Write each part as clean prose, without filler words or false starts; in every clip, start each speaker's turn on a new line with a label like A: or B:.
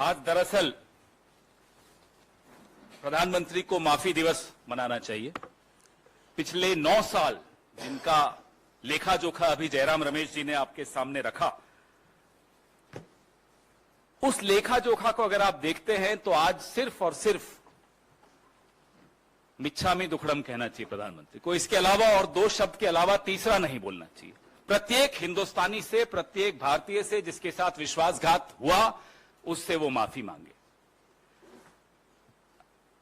A: आज दरअसल प्रधानमंत्री को माफी दिवस मनाना चाहिए। पिछले 9 साल जिनका लेखा जोखा अभी जयराम रमेश जी ने आपके सामने रखा, उस लेखा जोखा को अगर आप देखते हैं तो आज सिर्फ और सिर्फ मिच्छामी दुक्कड़म कहना चाहिए प्रधानमंत्री को। इसके अलावा और 2 शब्द के अलावा तीसरा नहीं बोलना चाहिए। प्रत्येक हिंदुस्तानी से, प्रत्येक भारतीय से जिसके साथ विश्वासघात हुआ, उससे वो माफी मांगे।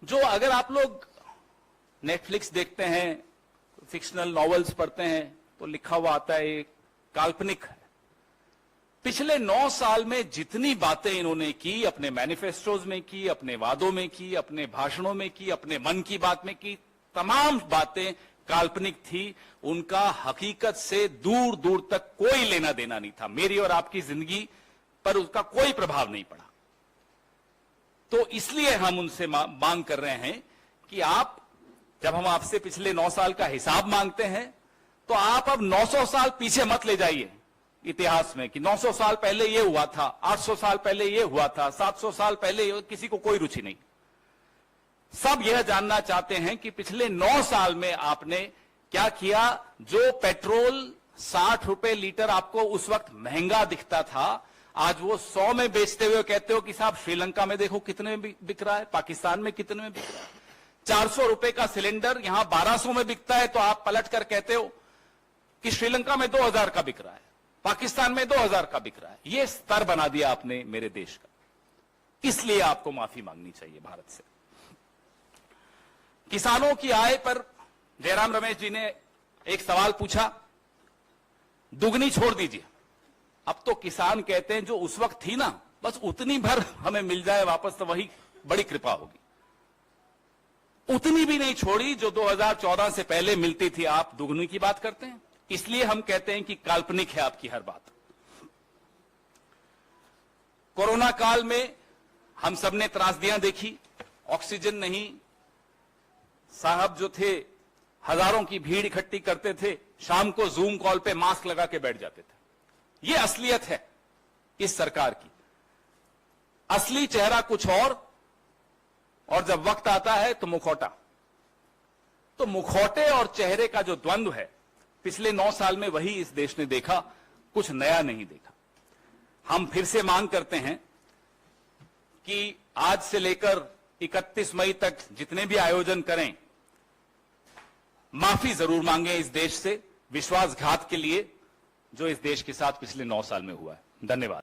A: जो अगर आप लोग नेटफ्लिक्स देखते हैं, फिक्शनल नॉवेल्स पढ़ते हैं, तो लिखा हुआ आता है ये काल्पनिक है। पिछले 9 साल में जितनी बातें इन्होंने की, अपने मैनिफेस्टोज में की, अपने वादों में की, अपने भाषणों में की, अपने मन की बात में की, तमाम बातें काल्पनिक थी। उनका हकीकत से दूर दूर तक कोई लेना देना नहीं था। मेरी और आपकी जिंदगी पर उसका कोई प्रभाव नहीं पड़ा। तो इसलिए हम उनसे मांग कर रहे हैं कि आप, जब हम आपसे पिछले 9 साल का हिसाब मांगते हैं, तो आप अब 900 साल पीछे मत ले जाइए इतिहास में कि 900 साल पहले ये हुआ था, 800 साल पहले ये हुआ था, 700 साल पहले। किसी को कोई रुचि नहीं। सब यह जानना चाहते हैं कि पिछले 9 साल में आपने क्या किया। जो पेट्रोल 60 रुपए लीटर आपको उस वक्त महंगा दिखता था, आज वो 100 में बेचते हुए कहते हो कि साहब श्रीलंका में देखो कितने में बिक रहा है, पाकिस्तान में कितने में बिक रहा है। 400 रुपए का सिलेंडर यहां 1200 में बिकता है, तो आप पलट कर कहते हो कि श्रीलंका में 2000 का बिक रहा है, पाकिस्तान में 2000 का बिक रहा है। यह स्तर बना दिया आपने मेरे देश का। इसलिए आपको माफी मांगनी चाहिए भारत से। किसानों की आय पर जयराम रमेश जी ने एक सवाल पूछा, दुगनी छोड़ दीजिए। अब तो किसान कहते हैं जो उस वक्त थी ना, बस उतनी भर हमें मिल जाए वापस, तो वही बड़ी कृपा होगी। उतनी भी नहीं छोड़ी जो 2014 से पहले मिलती थी। आप दुगनी की बात करते हैं। इसलिए हम कहते हैं कि काल्पनिक है आपकी हर बात। कोरोना काल में हम सबने त्रासदियां देखी, ऑक्सीजन नहीं, साहब जो थे हजारों की भीड़ इकट्ठी करते थे, शाम को जूम कॉल पे मास्क लगा के बैठ जाते थे। यह असलियत है इस सरकार की। असली चेहरा कुछ और जब वक्त आता है तो मुखौटा। तो मुखौटे और चेहरे का जो द्वंद्व है, पिछले 9 साल में वही इस देश ने देखा, कुछ नया नहीं देखा। हम फिर से मांग करते हैं कि आज से लेकर 31 मई तक जितने भी आयोजन करें, माफी जरूर मांगे इस देश से विश्वासघात के लिए जो इस देश के साथ पिछले 9 साल में हुआ है। धन्यवाद।